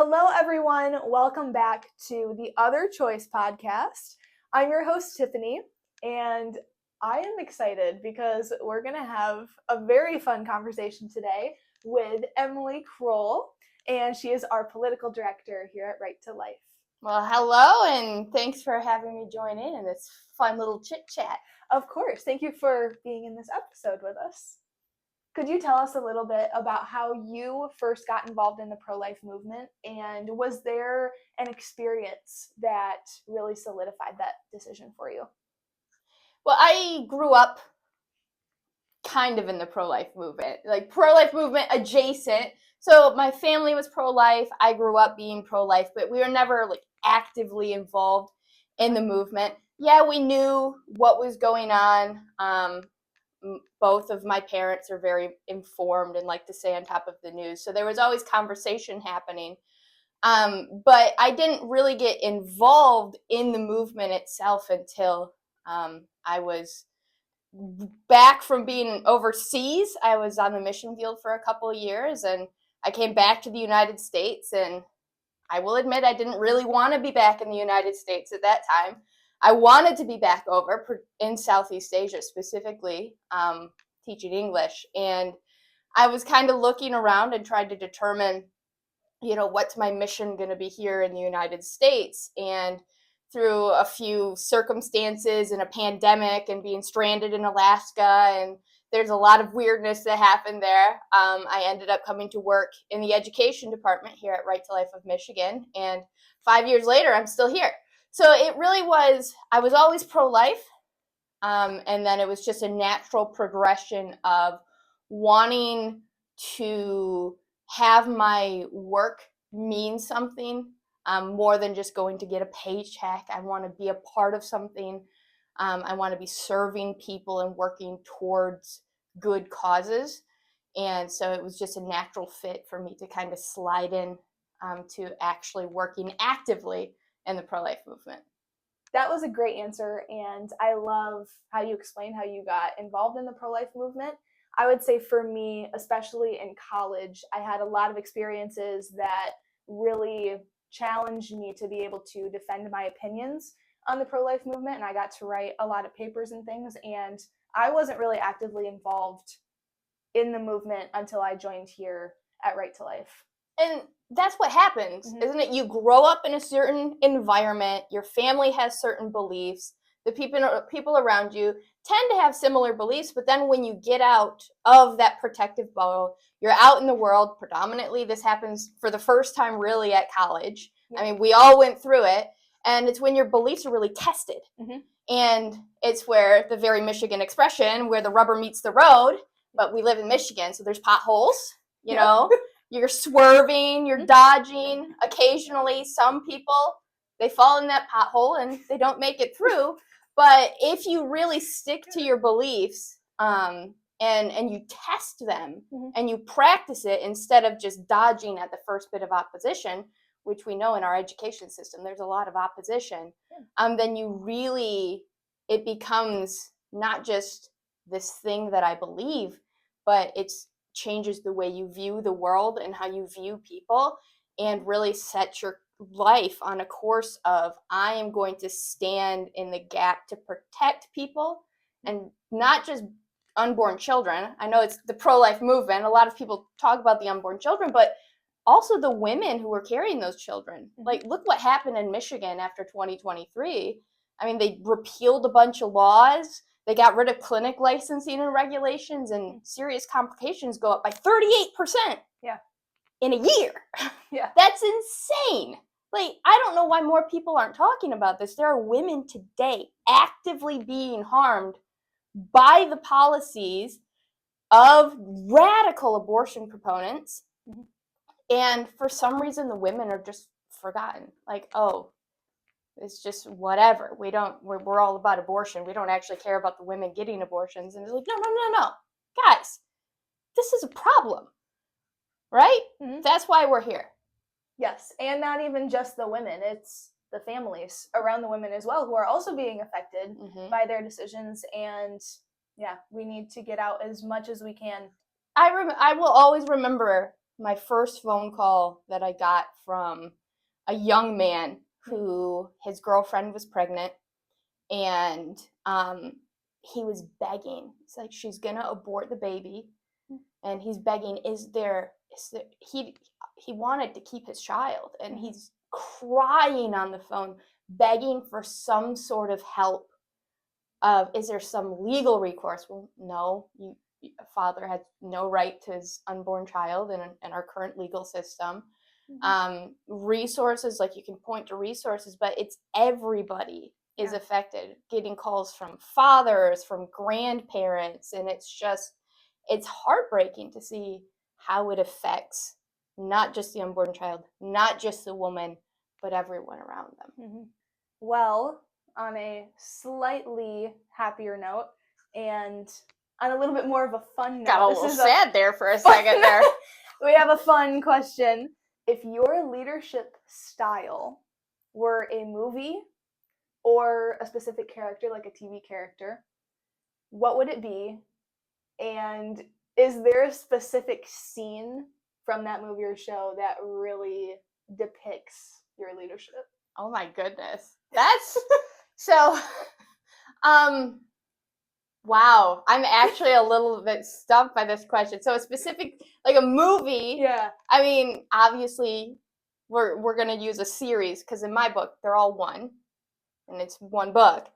Hello, everyone. Welcome back to the Other Choice podcast. I'm your host, Tiffany, and I am excited because we're going to have a very fun conversation today with Emily Kroll, and she is our political director here at Right to Life. Well, hello, and thanks for having me join in this fun little chit-chat. Of course. Thank you for being in this episode with us. Could you tell us a little bit about how you first got involved in the pro-life movement, and was there an experience that really solidified that decision for you? Well, I grew up kind of in the pro-life movement, like pro-life movement adjacent. So my family was pro-life. I grew up being pro-life, but we were never like actively involved in the movement. Yeah, we knew what was going on. Both of my parents are very informed and like to stay on top of the news. So there was always conversation happening. But I didn't really get involved in the movement itself until I was back from being overseas. I was on the mission field for a couple of years, and I came back to the United States, and I will admit I didn't really want to be back in the United States at that time. I wanted to be back over in Southeast Asia, specifically teaching English. And I was kind of looking around and trying to determine, what's my mission going to be here in the United States? And through a few circumstances and a pandemic and being stranded in Alaska, and there's a lot of weirdness that happened there. I ended up coming to work in the education department here at Right to Life of Michigan. And 5 years later, I'm still here. So it really was, I was always pro-life. And then it was just a natural progression of wanting to have my work mean something more than just going to get a paycheck. I want to be a part of something. I want to be serving people and working towards good causes. And so it was just a natural fit for me to kind of slide in to actually working actively in the pro-life movement. That was a great answer, and I love how you explained how you got involved in the pro-life movement. I would say for me, especially in college, I had a lot of experiences that really challenged me to be able to defend my opinions on the pro-life movement, and I got to write a lot of papers and things, and I wasn't really actively involved in the movement until I joined here at Right to Life. And that's what happens, isn't it? You grow up in a certain environment, your family has certain beliefs, the people around you tend to have similar beliefs, but then when you get out of that protective bubble, you're out in the world. Predominantly, this happens for the first time really at college. Yeah. I mean, we all went through it, and it's when your beliefs are really tested. Mm-hmm. And it's where the very Michigan expression, where the rubber meets the road, but we live in Michigan, so there's potholes, you know. You're swerving, you're dodging. Occasionally, some people, they fall in that pothole and they don't make it through. But if you really stick to your beliefs and you test them and you practice it instead of just dodging at the first bit of opposition, which we know in our education system, there's a lot of opposition, then it becomes not just this thing that I believe, but it's changes the way you view the world and how you view people, and really set your life on a course of, I am going to stand in the gap to protect people, and not just unborn children. I know it's the pro-life movement. A lot of people talk about the unborn children, but also the women who were carrying those children. Like, look what happened in Michigan after 2023. I mean, they repealed a bunch of laws. They got rid of clinic licensing and regulations, and serious complications go up by 38% in a year. Yeah. That's insane. Like, I don't know why more people aren't talking about this. There are women today actively being harmed by the policies of radical abortion proponents. Mm-hmm. And for some reason, the women are just forgotten. Like, oh, it's just whatever. We're all about abortion. We don't actually care about the women getting abortions. And it's like, no. Guys, this is a problem, right? Mm-hmm. That's why we're here. Yes, and not even just the women. It's the families around the women as well who are also being affected by their decisions. And we need to get out as much as we can. I will always remember my first phone call that I got from a young man who his girlfriend was pregnant, and he was begging. It's like, she's gonna abort the baby, and he's begging, he wanted to keep his child, and he's crying on the phone, begging for some sort of help. Is there some legal recourse? Well, no, a father has no right to his unborn child in our current legal system. Resources, like, you can point to resources, but it's everybody is affected. Getting calls from fathers, from grandparents, and it's heartbreaking to see how it affects not just the unborn child, not just the woman, but everyone around them. Well, on a slightly happier note, and on a little bit more of a fun note. Got a little sad there for a second there. We have a fun question. If your leadership style were a movie or a specific character, like a TV character, what would it be? And is there a specific scene from that movie or show that really depicts your leadership? Oh my goodness. That's so wow. I'm actually a little bit stumped by this question. So a specific, like a movie. Yeah. I mean, obviously we're gonna use a series, because in my book they're all one, and it's one book.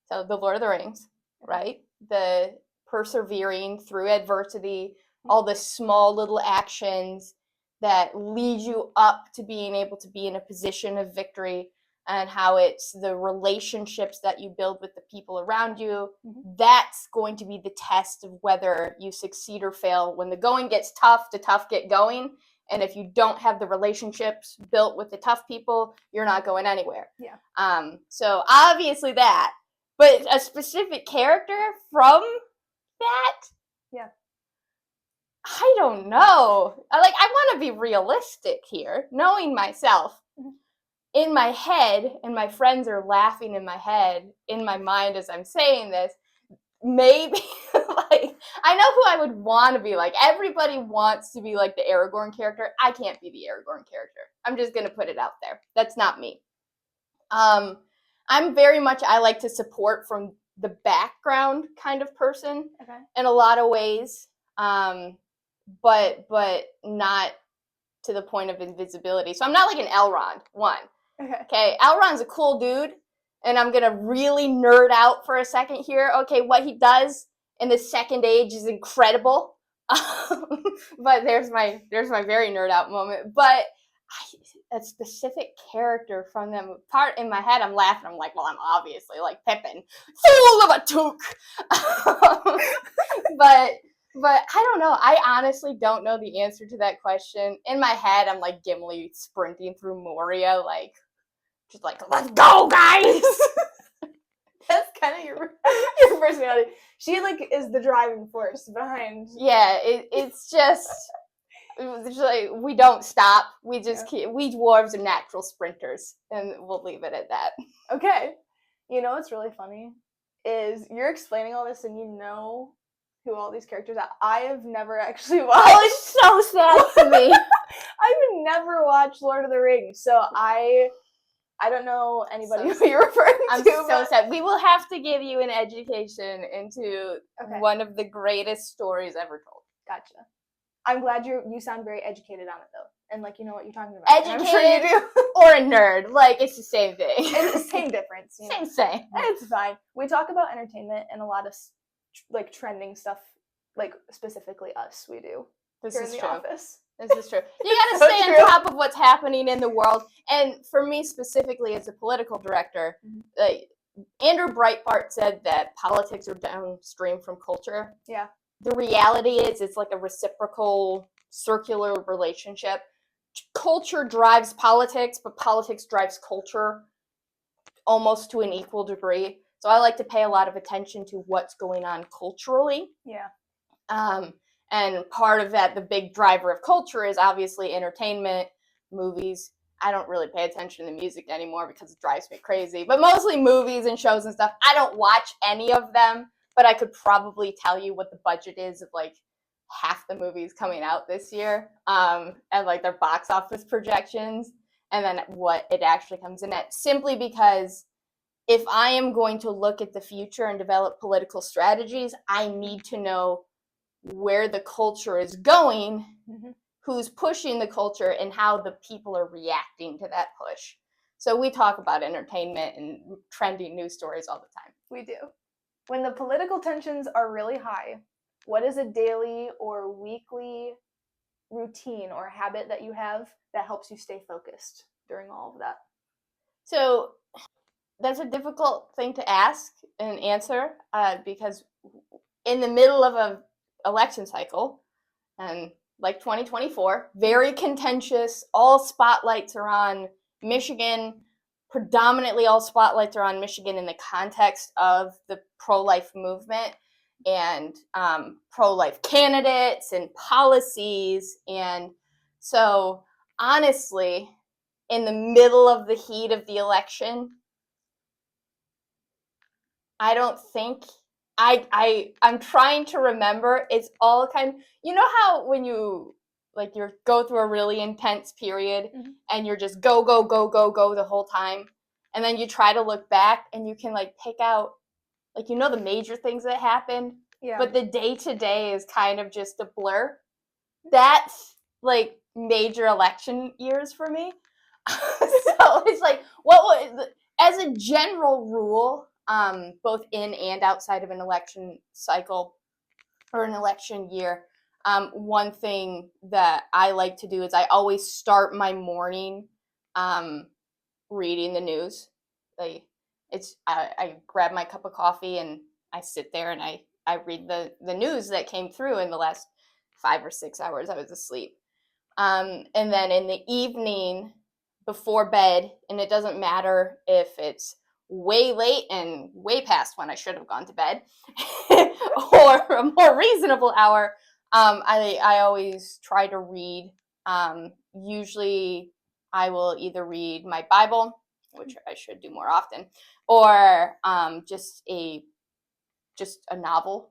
So The Lord of the Rings, right? The persevering through adversity, all the small little actions that lead you up to being able to be in a position of victory, and how it's the relationships that you build with the people around you. That's going to be the test of whether you succeed or fail. When the going gets tough, the tough get going. And if you don't have the relationships built with the tough people, you're not going anywhere. Yeah. So obviously that. But a specific character from that? Yeah. I don't know. I want to be realistic here, knowing myself. In my head, and my friends are laughing in my head, in my mind as I'm saying this, maybe, like, I know who I would want to be like. Everybody wants to be like the Aragorn character. I can't be the Aragorn character. I'm just going to put it out there. That's not me. I'm very much, I like to support from the background kind of person in a lot of ways, but not to the point of invisibility. So I'm not like an Elrond, one. Okay, Elrond's a cool dude, and I'm gonna really nerd out for a second here. Okay, what he does in the Second Age is incredible. But there's my very nerd out moment. But a specific character from them, part in my head, I'm laughing. I'm like, well, I'm obviously like Pippin, fool of a toque. But I don't know. I honestly don't know the answer to that question. In my head, I'm like Gimli sprinting through Moria, like, just like, let's go, guys! That's kind of your personality. She, like, is the driving force behind. Yeah, it's just like, we don't stop. We just keep, we dwarves are natural sprinters, and we'll leave it at that. Okay. You know what's really funny is you're explaining all this, and you know who all these characters are. I have never actually watched. Oh, it's so sad to me. I've never watched Lord of the Rings, so I don't know anybody who you're referring to. I'm so sad. We will have to give you an education into one of the greatest stories ever told. Gotcha. I'm glad you sound very educated on it, though. And, like, you know what you're talking about. Educated, I'm sure you do. Or a nerd. Like, it's the same thing. It's the same difference. You know? Same. It's fine. We talk about entertainment and a lot of, like, trending stuff, like, specifically us, we do. This is in the true. office. This is true. You gotta stay on top of what's happening in the world. And for me specifically, as a political director, Andrew Breitbart said that politics are downstream from culture. Yeah. The reality is, it's like a reciprocal, circular relationship. Culture drives politics, but politics drives culture almost to an equal degree. So I like to pay a lot of attention to what's going on culturally. Yeah. And part of that, the big driver of culture, is obviously entertainment, movies. I don't really pay attention to music anymore because it drives me crazy. But mostly movies and shows and stuff. I don't watch any of them, but I could probably tell you what the budget is of, like, half the movies coming out this year, and like their box office projections, and then what it actually comes in at, simply because if I am going to look at the future and develop political strategies, I need to know where the culture is going, who's pushing the culture, and how the people are reacting to that push. So we talk about entertainment and trending news stories all the time. We do. When the political tensions are really high, what is a daily or weekly routine or habit that you have that helps you stay focused during all of that? So that's a difficult thing to ask and answer, because in the middle of an election cycle, and like 2024, very contentious, all spotlights are on Michigan. Predominantly all spotlights are on Michigan in the context of the pro-life movement and pro-life candidates and policies. And so honestly, in the middle of the heat of the election, I don't think I'm trying to remember. It's all you know how when you go through a really intense period and you're just go the whole time, and then you try to look back and you can pick out the major things that happened, but the day-to-day is kind of just a blur. That's major election years for me. So it's what was, as a general rule, both in and outside of an election cycle or an election year, one thing that I like to do is I always start my morning reading the news. I grab my cup of coffee and I sit there and I read the news that came through in the last 5 or 6 hours I was asleep. And then in the evening before bed, and it doesn't matter if it's way late and way past when I should have gone to bed or a more reasonable hour, I always try to read. Usually I will either read my Bible, which I should do more often, or just a novel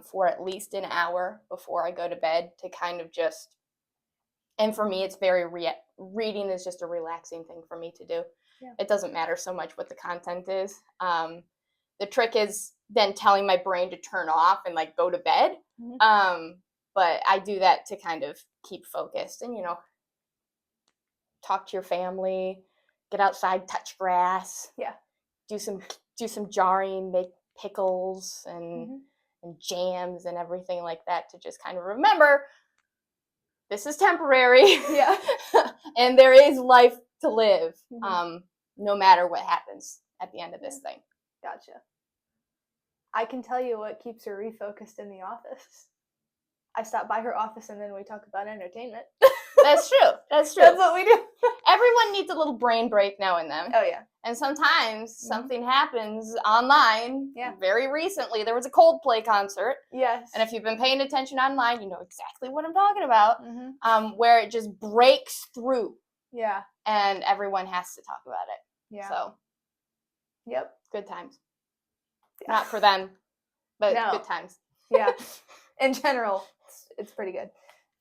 for at least an hour before I go to bed to kind of just, and for me it's reading is just a relaxing thing for me to do. Yeah. It doesn't matter so much what the content is. The trick is then telling my brain to turn off and go to bed. But I do that to kind of keep focused and, talk to your family, get outside, touch grass. Yeah. Do some jarring, make pickles and jams and everything like that to just kind of remember this is temporary. Yeah. And there is life to live, no matter what happens at the end of this thing. Gotcha. I can tell you what keeps her refocused in the office. I stop by her office and then we talk about entertainment. That's true. That's what we do. Everyone needs a little brain break now and then. Oh, yeah. And sometimes something happens online. Yeah. Very recently, there was a Coldplay concert. Yes. And if you've been paying attention online, you know exactly what I'm talking about. Where it just breaks through. Yeah. And everyone has to talk about it. Yeah. So. Yep. Good times. Yeah. Not for them, but good times. Yeah. In general, it's pretty good.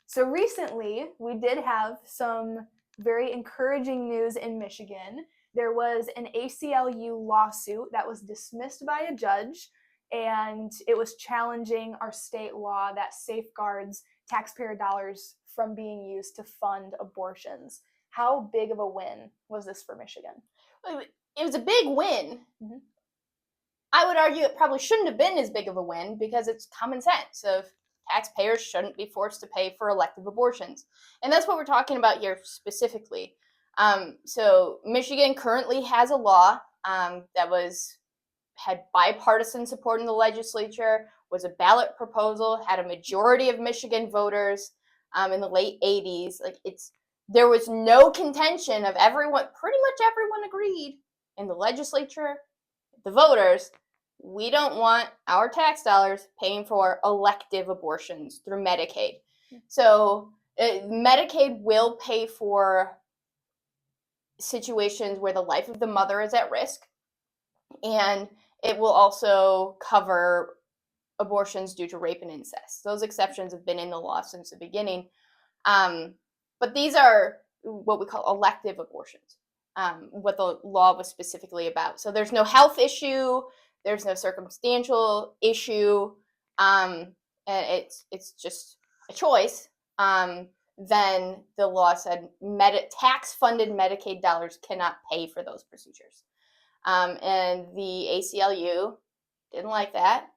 So recently, we did have some very encouraging news in Michigan. There was an ACLU lawsuit that was dismissed by a judge, and it was challenging our state law that safeguards taxpayer dollars from being used to fund abortions. How big of a win was this for Michigan? It was a big win. I would argue it probably shouldn't have been as big of a win because it's common sense of taxpayers shouldn't be forced to pay for elective abortions. And that's what we're talking about here specifically. So Michigan currently has a law that had bipartisan support in the legislature, was a ballot proposal, had a majority of Michigan voters in the late 80s. There was no contention of pretty much everyone agreed in the legislature, the voters, we don't want our tax dollars paying for elective abortions through Medicaid. So Medicaid will pay for situations where the life of the mother is at risk, and it will also cover abortions due to rape and incest. Those exceptions have been in the law since the beginning. But these are what we call elective abortions, what the law was specifically about. So there's no health issue, there's no circumstantial issue, and it's just a choice. Then the law said tax-funded Medicaid dollars cannot pay for those procedures. And the ACLU didn't like that.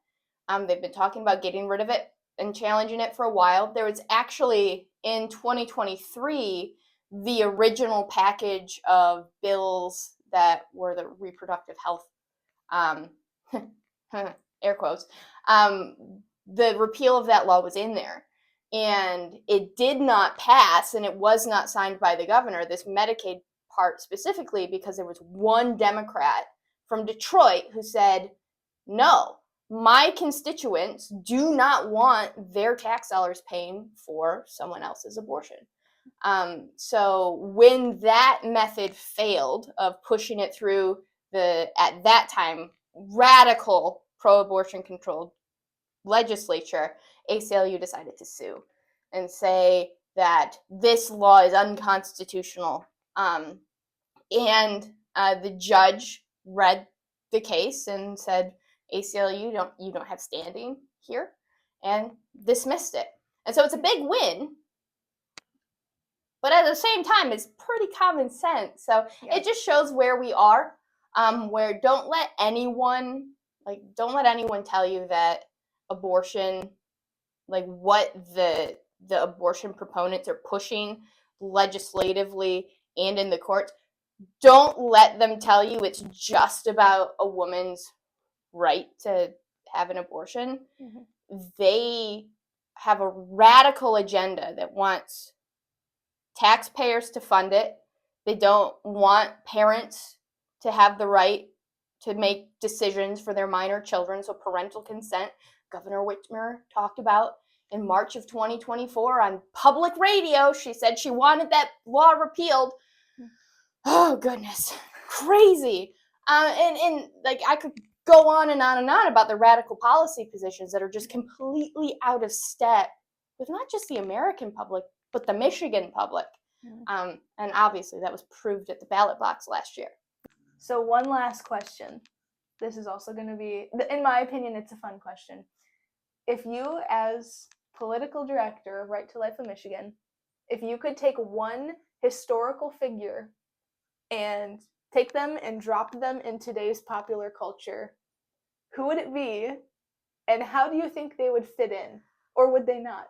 They've been talking about getting rid of it and challenging it for a while. There was actually, in 2023, the original package of bills that were the reproductive health, air quotes, the repeal of that law was in there. And it did not pass, and it was not signed by the governor, this Medicaid part specifically, because there was one Democrat from Detroit who said, no, my constituents do not want their tax dollars paying for someone else's abortion. So when that method failed of pushing it through at that time, radical pro-abortion controlled legislature, ACLU decided to sue and say that this law is unconstitutional. And the judge read the case and said, ACLU, you don't have standing here, and dismissed it. And so it's a big win, but at the same time, it's pretty common sense. So It just shows where we are, where don't let anyone tell you that abortion, like what the abortion proponents are pushing legislatively and in the courts, don't let them tell you it's just about a woman's right to have an abortion. Mm-hmm. They have a radical agenda that wants taxpayers to fund it. They don't want parents to have the right to make decisions for their minor children, so parental consent. Governor Whitmer talked about in March of 2024 on public radio. She said she wanted that law repealed. Oh, goodness. Crazy. And like, I could go on and on and on about the radical policy positions that are just completely out of step with not just the American public, but the Michigan public. And obviously that was proved at the ballot box last year. So one last question. This is also going to be, in my opinion, it's a fun question. If you, as political director of Right to Life of Michigan, if you could take one historical figure and take them and drop them in today's popular culture, who would it be, and how do you think they would fit in, or would they not?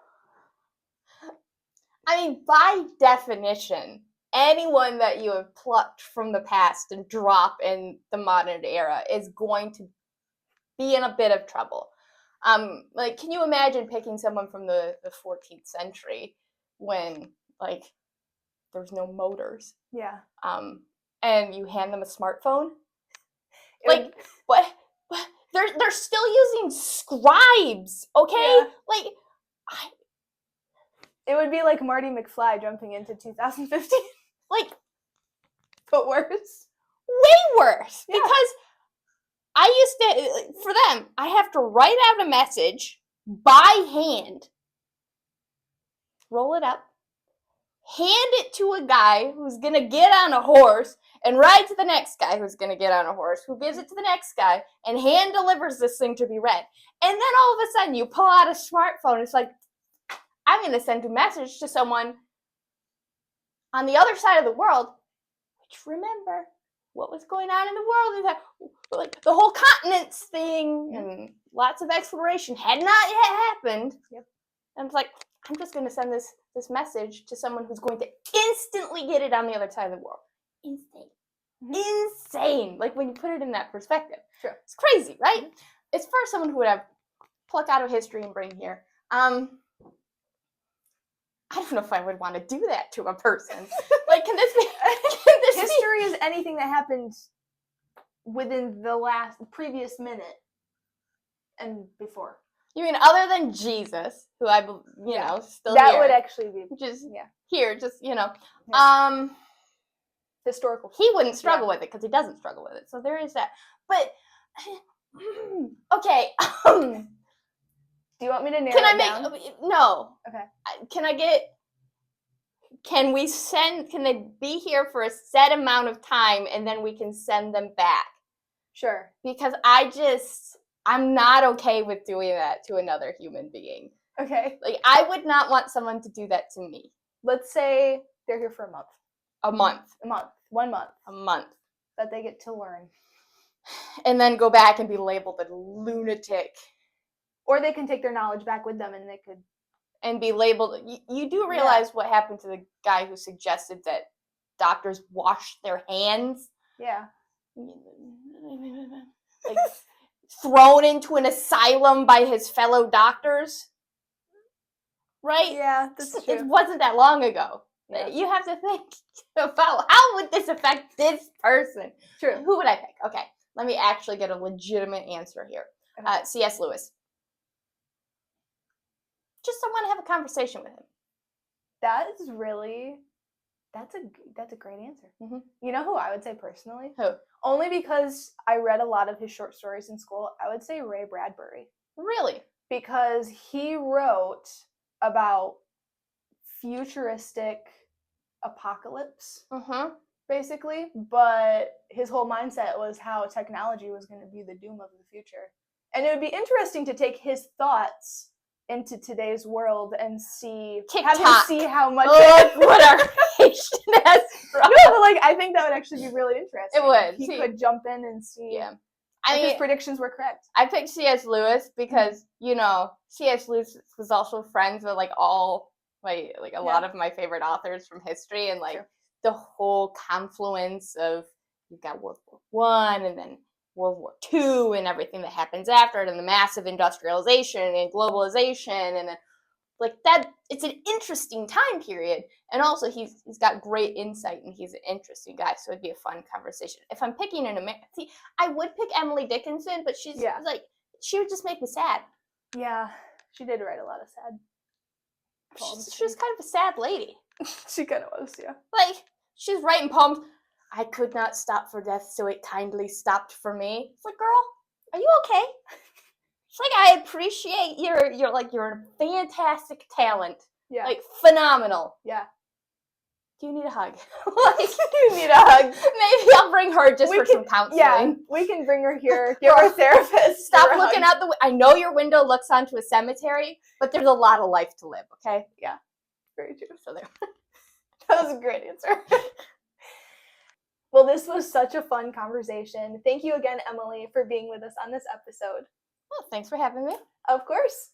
I mean, by definition, anyone that you have plucked from the past and drop in the modern era is going to be in a bit of trouble. Like, can you imagine picking someone from the 14th century when, like, there's no motors? Yeah. And you hand them a smartphone? Like, what? They're still using scribes, okay? Yeah. Like, it would be like Marty McFly jumping into 2015. Like, but worse. Way worse. Yeah. Because I used to, for them, I have to write out a message by hand, roll it up, hand it to a guy who's going to get on a horse and ride to the next guy who's going to get on a horse, who gives it to the next guy, and hand delivers this thing to be read. And then all of a sudden you pull out a smartphone. It's like, I'm going to send a message to someone on the other side of the world, which, remember, what was going on in the world is that, like, the whole continents thing and lots of exploration had not yet happened. Yep. And it's like, I'm just going to send this message to someone who's going to instantly get it on the other side of the world. Insane. Mm-hmm. Insane. Like, when you put it in that perspective. Sure. It's crazy, right? Mm-hmm. It's for someone who would have pluck out of history and bring here. I don't know if I would want to do that to a person. Like, can this be? History is anything that happened within the previous minute and before. You mean other than Jesus, who I, know, still that here. Would actually be just yeah. Here, just Yeah. Historical. He wouldn't struggle with it because he doesn't struggle with it. So there is that. But okay, Do you want me to narrow Can I it down? no. Okay. Can they be here for a set amount of time and then we can send them back? Sure. Because I'm not okay with doing that to another human being. Okay. Like, I would not want someone to do that to me. Let's say they're here for a month. A month. 1 month. A month. That they get to learn. And then go back and be labeled a lunatic. Or they can take their knowledge back with them and be labeled. You do realize what happened to the guy who suggested that doctors wash their hands? Yeah. Like, thrown into an asylum by his fellow doctors? Right? Yeah, that's true. It wasn't that long ago. Yeah. You have to think about how would this affect this person? True. Who would I pick? Okay, let me actually get a legitimate answer here. Okay. C.S. Lewis. Just I want to have a conversation with him. That's a great answer. Mm-hmm. You know who I would say personally? Who? Only because I read a lot of his short stories in school. I would say Ray Bradbury. Really? Because he wrote about futuristic apocalypse, basically. But his whole mindset was how technology was going to be the doom of the future. And it would be interesting to take his thoughts into today's world and see how much what our creation has brought. No, but like I think that would actually be really interesting. It would. He could jump in and see. Yeah. His predictions were correct. I picked C.S. Lewis because, C.S. Lewis was also friends with like a lot of my favorite authors from history, and like the whole confluence of you've got World War I and then World War II and everything that happens after it, and the massive industrialization and globalization, and then like that. It's an interesting time period, and also he's got great insight, and he's an interesting guy, so it'd be a fun conversation. If I'm picking I would pick Emily Dickinson, but she's like, she would just make me sad. Yeah, she did write a lot of sad poems. She was kind of a sad lady. She kind of was, yeah. Like, she's writing poems. I could not stop for death, so it kindly stopped for me. It's like, girl, are you okay? It's like, I appreciate your fantastic talent. Yeah. Like, phenomenal. Yeah. Do you need a hug? You need a hug. Maybe I'll bring her for some counseling. Yeah, we can bring her here. Give her a therapist. Stop looking out the. I know your window looks onto a cemetery, but there's a lot of life to live. Okay. Yeah. Very true. So there. That was a great answer. Well, this was such a fun conversation. Thank you again, Emily, for being with us on this episode. Well, thanks for having me. Of course.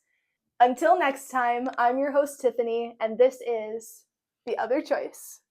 Until next time, I'm your host, Tiffany, and this is The Other Choice.